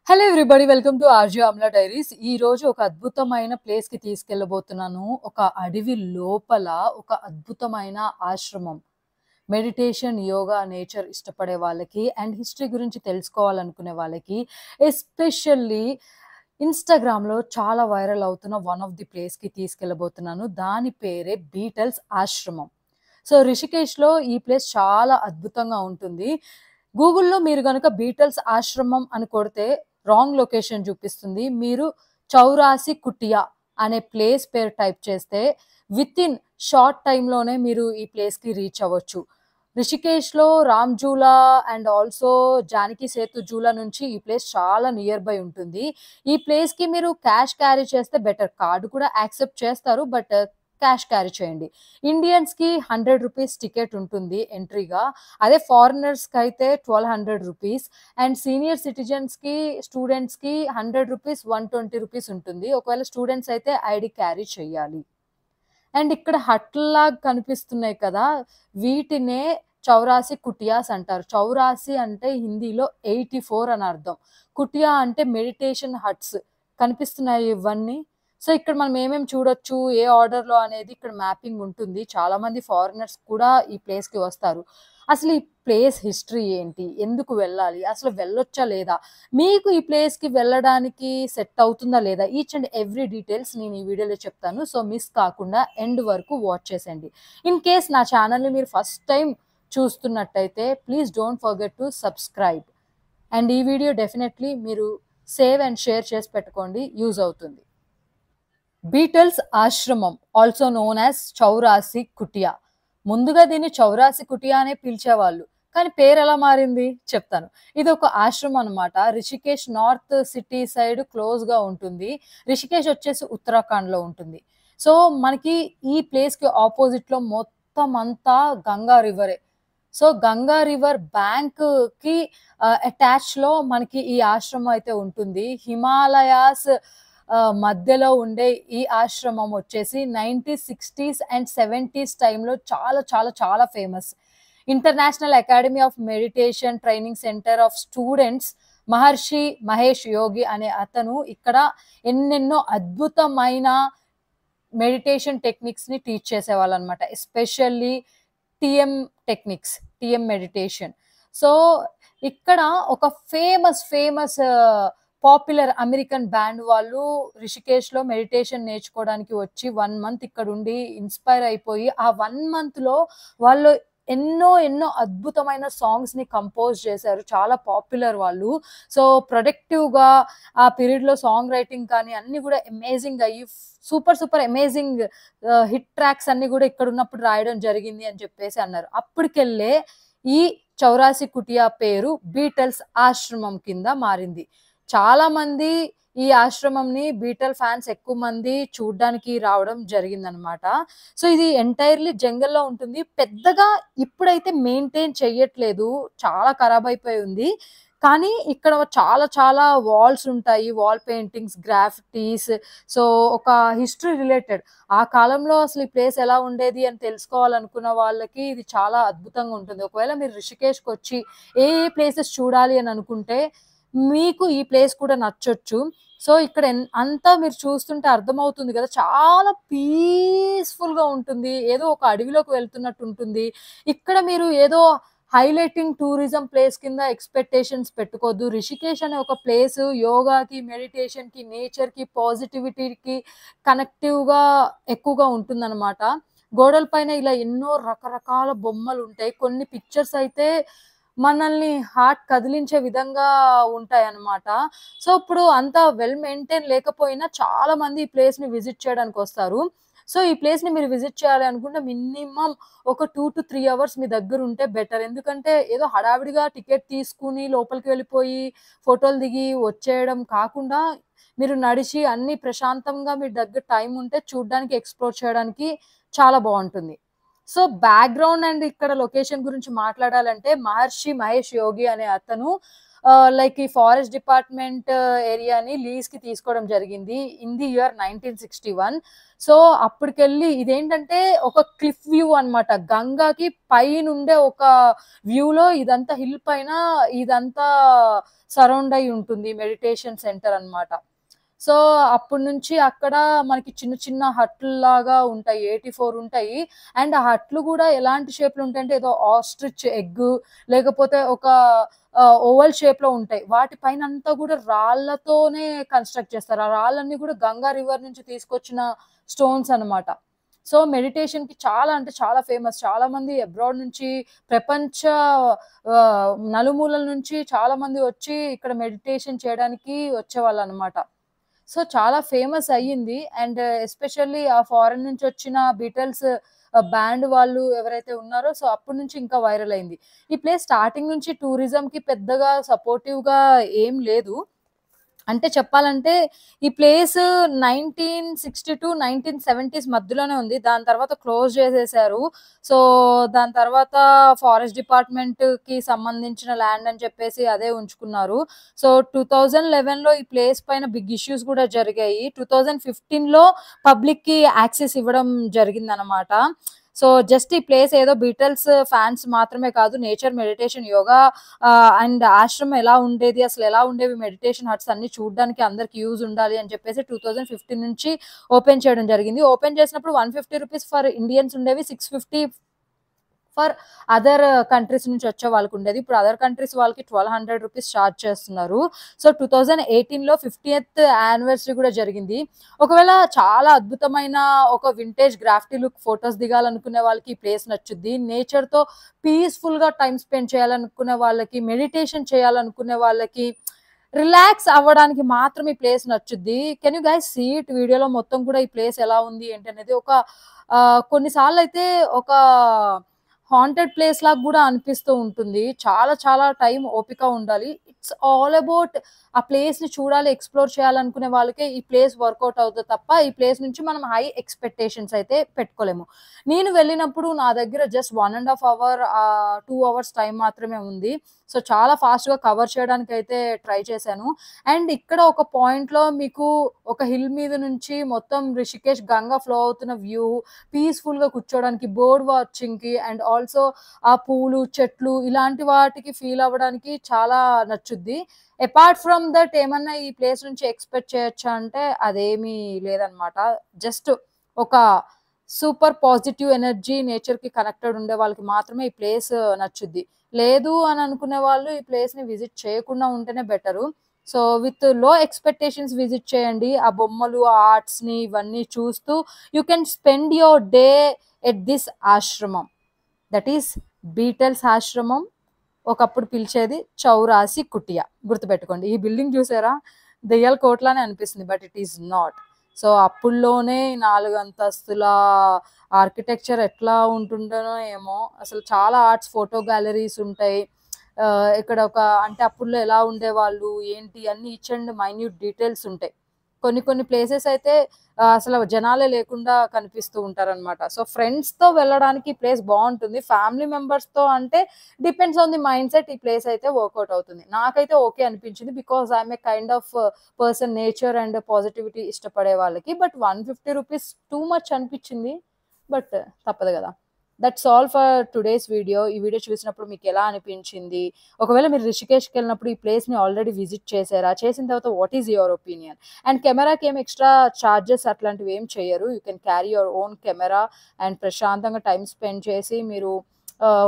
Hello everybody welcome to RJ Amala diaries. ఈ రోజు ఒక అద్భుతమైన ప్లేస్‌కి తీసుకెళ్ళబోతున్నాను. ఒక అడవి లోపల ఒక అద్భుతమైన ఆశ్రమం. మెడిటేషన్, యోగా, నేచర్ ఇష్టపడే వాళ్ళకి అండ్ హిస్టరీ గురించి తెలుసుకోవాలనుకునే వాళ్ళకి ఎస్పెషల్లీ ఇన్‌స్టాగ్రామ్‌లో చాలా వైరల్ అవుతున్న వన్ ఆఫ్ ది ప్లేస్‌కి తీసుకెళ్ళబోతున్నాను. దాని పేరే బీటల్స్ ఆశ్రమం. సో, రిషికేష్‌లో ఈ ప్లేస్ చాలా అద్భుతంగా ఉంటుంది. గూగుల్‌లో మీరు గనక బీటల్స్ ఆశ్రమం అని కొడితే రాంగ్ లొకేషన్ చూపిస్తుంది. మీరు చౌరాసి కుటియా అనే ప్లేస్ పేరు టైప్ చేస్తే వితిన్ షార్ట్ టైమ్‌లోనే మీరు ఈ ప్లేస్‌కి రీచ్ అవ్వచ్చు. రిషికేష్‌లో రామ్ జూలా అండ్ ఆల్సో జానకి సేతు జూలా నుంచి ఈ ప్లేస్ చాలా నియర్ బై ఉంటుంది. ఈ ప్లేస్‌కి మీరు క్యాష్ క్యారీ చేస్తే బెటర్. కార్డ్ కూడా యాక్సెప్ట్ చేస్తారు. బట్ క్యాష్ క్యారీ చేయండి. ఇండియన్స్‌కి రూ. 100 టికెట్ ఉంటుంది ఎంట్రీగా. అదే ఫారినర్స్‌కైతే రూ. 1200 అండ్ సీనియర్ సిటిజన్స్‌కి, స్టూడెంట్స్‌కి రూ. 100, రూ. 120 ఉంటుంది. ఒకవేళ స్టూడెంట్స్ అయితే ఐడీ క్యారీ చేయాలి. అండ్ ఇక్కడ హట్‌ల్లాగా కనిపిస్తున్నాయి కదా! వీటినే చౌరాసి కుటియాస్ అంటారు. చౌరాసి అంటే హిందీలో 84 అని అర్థం. కుటియా అంటే మెడిటేషన్ హట్స్. కనిపిస్తున్నాయి ఇవన్నీ. సో, ఇక్కడ మనం ఏమేమి చూడొచ్చు, ఏ ఆర్డర్‌లో అనేది ఇక్కడ మ్యాపింగ్ ఉంటుంది. చాలామంది ఫారినర్స్ కూడా ఈ ప్లేస్‌కి వస్తారు. అసలు ఈ ప్లేస్ హిస్టరీ ఏంటి? ఎందుకు వెళ్ళాలి? అసలు వెళ్ళొచ్చా లేదా? మీకు ఈ ప్లేస్‌కి వెళ్ళడానికి సెట్ అవుతుందా లేదా? ఈచ్ అండ్ ఎవ్రీ డీటెయిల్స్ నేను ఈ వీడియోలో చెప్తాను. సో, మిస్ కాకుండా ఎండ్ వరకు వాచ్ చేసేయండి. ఇన్ కేస్ నా ఛానెల్‌ని మీరు ఫస్ట్ టైమ్ చూస్తున్నట్టయితే please don't forget to subscribe. And ఈ వీడియో డెఫినెట్‌లీ మీరు సేవ్ అండ్ షేర్ చేసి పెట్టుకోండి. యూజ్ అవుతుంది. బీటల్స్ ఆశ్రమం ఆల్సో నోన్ యాజ్ చౌరాసి కుటియా. ముందుగా దీన్ని చౌరాసి కుటియా అనే పిలిచేవాళ్ళు. కానీ పేరెలా మారింది చెప్తాను. ఇదొక ఆశ్రమం అనమాట. రిషికేష్ నార్త్ సిటీ సైడ్ క్లోజ్‌గా ఉంటుంది. రిషికేష్ వచ్చేసి ఉత్తరాఖండ్‌లో ఉంటుంది. సో, మనకి ఈ ప్లేస్‌కి ఆపోజిట్‌లో మొత్తం అంతా గంగా రివరే. సో, గంగా రివర్ బ్యాంక్‌కి అటాచ్‌లో మనకి ఈ ఆశ్రమం అయితే ఉంటుంది. హిమాలయాస్ మధ్యలో ఉండే ఈ ఆశ్రమం వచ్చేసి 1960స్ అండ్ 70స్ టైమ్‌లో చాలా చాలా చాలా famous. International academy of meditation training centre of students Maharshi Mahesh Yogi అనే అతను ఇక్కడ ఎన్నెన్నో అద్భుతమైన మెడిటేషన్ టెక్నిక్స్‌ని టీచ్ చేసేవాళ్ళనమాట. Especially TM techniques, TM meditation. So, ఇక్కడ ఒక ఫేమస్ పాపులర్ అమెరికన్ బ్యాండ్ వాళ్ళు రిషికేష్‌లో మెడిటేషన్ నేర్చుకోవడానికి వచ్చి 1 మంత్ ఇక్కడుండి ఇన్‌స్పైర్ అయిపోయి, ఆ 1 మంత్‌లో వాళ్ళు ఎన్నో అద్భుతమైన సాంగ్స్‌ని కంపోజ్ చేశారు. చాలా పాపులర్ వాళ్ళు. సో, ప్రొడక్టివ్‌గా ఆ పీరియడ్‌లో సాంగ్ రైటింగ్ కానీ అన్నీ గూడా అమేజింగ్ అయ్యి సూపర్ అమేజింగ్ హిట్ ట్రాక్స్ అన్నీ గూడా ఇక్కడున్నప్పుడు రాయడం జరిగింది అని చెప్పేసి అన్నారు. అప్పటికెళ్ళే ఈ చౌరాసి కుటియా పేరు బీటల్స్ ఆశ్రమం కింద మారింది. చాలామంది ఈ ఆశ్రమంని బీటల్ ఫ్యాన్స్ ఎక్కువ మంది చూడ్డానికి రావడం జరిగిందనమాట. సో, ఇది ఎంటైర్‌లీ జంగల్‌లో ఉంటుంది. పెద్దగా ఇప్పుడైతే మెయింటైన్ చెయ్యట్లేదు. చాలా ఖరాబయిపోయి ఉంది. కానీ ఇక్కడ చాలా వాల్స్ ఉంటాయి. Wall paintings, graffitis. సో, ఒక హిస్టరీ రిలేటెడ్. ఆ కాలంలో అసలు ఈ ప్లేస్ ఎలా ఉండేది అని తెలుసుకోవాలనుకున్న వాళ్ళకి ఇది చాలా అద్భుతంగా ఉంటుంది. ఒకవేళ మీరు రిషికేష్‌కొచ్చి ఏ ప్లేసెస్ చూడాలి అని అనుకుంటే మీకు ఈ ప్లేస్ కూడా నచ్చొచ్చు. సో, ఇక్కడ అంతా మీరు చూస్తుంటే అర్థమవుతుంది గదా! చాలా పీస్‌ఫుల్‌గా ఉంటుంది. ఏదో ఒక అడవిలోకి వెళ్తున్నట్టు ఉంటుంది. ఇక్కడ మీరు ఏదో హైలైటింగ్ టూరిజం ప్లేస్ కింద ఎక్స్‌పెక్టేషన్స్ పెట్టుకోవద్దు. రిషికేష్ అనే ఒక ప్లేసు యోగాకి, మెడిటేషన్‌కి, నేచర్‌కి, పాజిటివిటీకి కనెక్టివ్‌గా ఎక్కువగా ఉంటుందనమాట. గోడల పైన ఇలా ఎన్నో రకరకాల బొమ్మలుంటాయి. కొన్ని పిక్చర్స్ అయితే మనల్ని హార్ట్ కదిలించే విధంగా ఉంటాయన్నమాట. సో, ఇప్పుడు అంత వెల్ మెయింటైన్ లేకపోయినా చాలా మంది ఈ ప్లేస్‌ని విజిట్ చేయడానికొస్తారు. సో, ఈ ప్లేస్‌ని మీరు విజిట్ చేయాలి అనుకుంటే మినిమమ్ ఒక 2-3 అవర్స్ మీ దగ్గరుంటే బెటర్. ఎందుకంటే ఏదో హడావిడిగా టికెట్ తీసుకొని లోపలికి వెళ్ళిపోయి ఫోటోలు దిగి వచ్చేయడం కాకుండా మీరు నడిచి అన్నీ ప్రశాంతంగా మీ దగ్గర టైం ఉంటే చూడ్డానికి, ఎక్స్‌ప్లోర్ చేయడానికి చాలా బావుంటుంది. సో, బ్యాక్‌గ్రౌండ్ అండ్ ఇక్కడ లొకేషన్ గురించి మాట్లాడాలంటే 'మహర్షి మహేష్ యోగి' అనే అతను లైక్ ఈ ఫారెస్ట్ డిపార్ట్‌మెంట్ ఏరియాని లీజ్‌కి తీసుకోవడం జరిగింది. In the year 1961. సో, అప్పటికెళ్ళి ఇదేంటంటే ఒక క్లిఫ్ వ్యూ అన్నమాట. గంగాకి పైనుండే ఒక వ్యూలో ఇదంతా హిల్ పైన ఇదంతా సరౌండ్ అయి ఉంటుంది. మెడిటేషన్ సెంటర్ అన్నమాట. సో, అప్పటి నుంచి అక్కడ మనకి చిన్న చిన్న హట్‌ల్లాగా ఉంటాయి. 84 ఉంటాయి. అండ్ ఆ హట్‌లు గూడా ఎలాంటి షేప్‌లో ఉంటాయంటే ఏదో ఆస్ట్రిచ్ ఎగ్గు లేకపోతే ఒక ఓవల్ షేప్‌లో ఉంటాయి. వాటి పైనంతా గూడా రాళ్ళతోనే కన్‌స్ట్రక్ట్ చేస్తారు. ఆ రాళ్ళన్నీ గూడా గంగా రివర్ నుంచి తీసుకొచ్చిన స్టోన్స్ అన్నమాట. సో, మెడిటేషన్‌కి చాలా అంటే చాలా ఫేమస్. చాలామంది అబ్రాడ్ నుంచి ప్రపంచ నలుమూలల నుంచి చాలామంది వచ్చి ఇక్కడ మెడిటేషన్ చేయడానికి వచ్చేవాళ్ళన్నమాట. సో, చాలా ఫేమస్ అయ్యింది. అండ్ ఎస్పెషల్లీ ఆ ఫారెన్ నుంచొచ్చిన బీటిల్స్ బ్యాండ్ వాళ్ళు ఎవరైతే ఉన్నారో సో, అప్పటి నుంచి ఇంకా వైరల్ అయింది. ఈ ప్లేస్ స్టార్టింగ్ నుంచి టూరిజంకి పెద్దగా సపోర్టివ్‌గా ఏం లేదు. అంటే చెప్పాలంటే ఈ ప్లేస్ 1960-1970s మధ్యలోనే ఉంది. దాని తర్వాత క్లోజ్ చేసేశారు. సో, దాని తర్వాత ఫారెస్ట్ డిపార్ట్‌మెంట్‌కి సంబంధించిన ల్యాండ్ అని చెప్పేసి అదే ఉంచుకున్నారు. సో, 2011లో ఈ ప్లేస్ పైన బిగ్ ఇష్యూస్ కూడా జరిగాయి. 2015లో పబ్లిక్‌కి యాక్సెస్ ఇవ్వడం జరిగిందనమాట. సో, జస్ట్ ఈ ప్లేస్ ఏదో బీటిల్స్ ఫ్యాన్స్ మాత్రమే కాదు, నేచర్, మెడిటేషన్, యోగా అండ్ ఆశ్రమం ఎలా ఉండేది, అసలెలా ఉండేవి మెడిటేషన్ హట్స్ అన్నీ చూడ్డానికి అందరికి యూజ్ ఉండాలి అని చెప్పేసి 2015 నుంచి ఓపెన్ చేయడం జరిగింది. ఓపెన్ చేసినప్పుడు రూ. 150 ఫర్ ఇండియన్స్ ఉండేవి. 650 ఫర్ అదర్ కంట్రీస్ నుంచి వచ్చే వాళ్ళకుండేది. ఇప్పుడు అదర్ కంట్రీస్ వాళ్ళకి రూ. 1200 చార్జ్ చేస్తున్నారు. సో, 2018లో 50th యానివర్సరీ కూడా జరిగింది. ఒకవేళ చాలా అద్భుతమైన ఒక వింటేజ్ గ్రాఫిటీ లుక్ ఫోటోస్ దిగాలనుకునే వాళ్ళకి ఈ ప్లేస్ నచ్చుద్ది. నేచర్‌తో పీస్‌ఫుల్‌గా టైమ్ స్పెండ్ చేయాలనుకునే వాళ్ళకి, మెడిటేషన్ చేయాలనుకునే వాళ్ళకి, రిలాక్స్ అవ్వడానికి మాత్రం ఈ ప్లేస్ నచ్చుద్ది. Can you guys see it వీడియోలో మొత్తం కూడా ఈ ప్లేస్ ఎలా ఉంది ఏంటనేది ఒక కొన్ని సార్లయితే ఒక హాంటెడ్ ప్లేస్ లాగా గూడా అనిపిస్తూ ఉంటుంది. చాలా చాలా టైం ఓపిక ఉండాలి. ఇట్స్ ఆల్ అబౌట్ ఆ ప్లేస్‌ని చూడాలి, ఎక్స్‌ప్లోర్ చేయాలనుకునే వాళ్ళకే ఈ ప్లేస్ వర్కౌట్ అవుతది తప్ప, ఈ ప్లేస్ నుంచి మనం హై ఎక్స్‌పెక్టేషన్స్ అయితే పెట్టుకోలేము. నేను వెళ్ళినప్పుడు నా దగ్గర జస్ట్ 1 ½ అవర్ 2 అవర్స్ టైం మాత్రమే ఉంది. సో, చాలా ఫాస్ట్‌గా కవర్ చేయడానికైతే ట్రై చేశాను. అండ్ ఇక్కడ ఒక పాయింట్‌లో మీకు ఒక హిల్ మీద నుంచి మొత్తం రిషికేష్ గంగా ఫ్లో అవుతున్న వ్యూ, పీస్‌ఫుల్‌గా కూర్చోవడానికి, బర్డ్ వాచింగ్‌కి అండ్ ఆల్సో ఆ పూలు, చెట్లు ఇలాంటి వాటికి ఫీల్ అవ్వడానికి చాలా నచ్చుద్ది. అపార్ట్ ఫ్రమ్ దట్ ఏమన్నా ఈ ప్లేస్ నుంచి ఎక్స్‌పెక్ట్ చేయొచ్చా అంటే అదేమీ లేదనమాట. జస్ట్ ఒక సూపర్ పాజిటివ్ ఎనర్జీ, నేచర్‌కి కనెక్టెడ్ ఉండే వాళ్ళకి మాత్రమే ఈ ప్లేస్ నచ్చుద్ది. లేదు అని అనుకునే వాళ్ళు ఈ ప్లేస్‌ని విజిట్ చేయకుండా ఉంటేనే బెటరు. సో, విత్ లో ఎక్స్‌పెక్టేషన్స్ విజిట్ చేయండి. ఆ బొమ్మలు, ఆ ఆర్ట్స్‌ని ఇవన్నీ చూస్తూ you can spend your day at this ఆశ్రమం. దట్ ఈస్ బీటల్స్ ఆశ్రమం. ఒకప్పుడు పిలిచేది చౌరాసి కుటియా. గుర్తుపెట్టుకోండి. ఈ బిల్డింగ్ చూసారా? దెయ్యాల కోటలానే అనిపిస్తుంది. But it is not. So, అప్పుల్లోనే 4 అంతస్తుల ఆర్కిటెక్చర్ ఎట్లా ఉంటుండేనో ఏమో! అసలు చాలా ఆర్ట్స్ ఫోటో గ్యాలరీస్ ఉంటాయి. ఇక్కడ ఒక అంటే అప్పుల్లో ఎలా ఉండేవాళ్ళు, ఏంటి అన్నీ ఈచ్ అండ్ మైన్యూట్ డీటెయిల్స్ ఉంటాయి. కొన్ని కొన్ని ప్లేసెస్ అయితే అసలు జనాలే లేకుండా కనిపిస్తూ ఉంటారనమాట. సో, ఫ్రెండ్స్‌తో వెళ్ళడానికి ఈ ప్లేస్ బావుంటుంది. ఫ్యామిలీ మెంబర్స్‌తో అంటే డిపెండ్స్ ఆన్ ది మైండ్‌సెట్ ఈ ప్లేస్ అయితే వర్కౌట్ అవుతుంది. నాకైతే ఓకే అనిపించింది. Because I am a kind of person nature and positivity ఇష్టపడే వాళ్ళకి. బట్ రూ. 150 టూ మచ్ అనిపించింది. బట్ తప్పదు గదా! That's all for today's video. ఈ వీడియో చూసినప్పుడు మీకెలా అనిపించింది? ఒకవేళ మీరు రిషికేష్‌కెళ్ళినప్పుడు ఈ ప్లేస్‌ని ఆల్రెడీ విజిట్ చేసారా? చేసిన తర్వాత what is your opinion? And కెమెరాకి ఏమి ఎక్స్‌ట్రా చార్జెస్ అట్లాంటివి ఏం చెయ్యరు. You can carry your own camera and ప్రశాంతంగా టైమ్ స్పెండ్ చేసి మీరు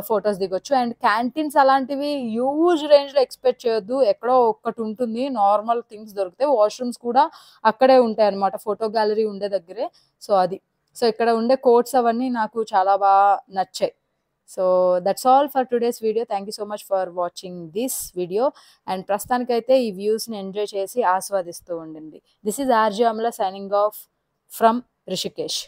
ఫోటోస్ దిగొచ్చు. అండ్ క్యాంటీన్స్ అలాంటివి హ్యూజ్ రేంజ్‌లో ఎక్స్‌పెక్ట్ చేయొద్దు. ఎక్కడో ఒక్కటి ఉంటుంది. నార్మల్ థింగ్స్ దొరుకుతాయి. వాష్‌రూమ్స్ కూడా అక్కడే ఉంటాయన్నమాట. ఫోటో గ్యాలరీ ఉండే దగ్గరే. సో, అది. సో, ఇక్కడ ఉండే కోట్స్ అవన్నీ నాకు చాలా నచ్చాయి. So, that's all for today's video. Thank you so much for watching this video. And ప్రస్తుతానికైతే ఈ వ్యూస్‌ని ఎంజాయ్ చేసి ఆస్వాదిస్తూ ఉండండి. This is RJ Amala signing off from Rishikesh.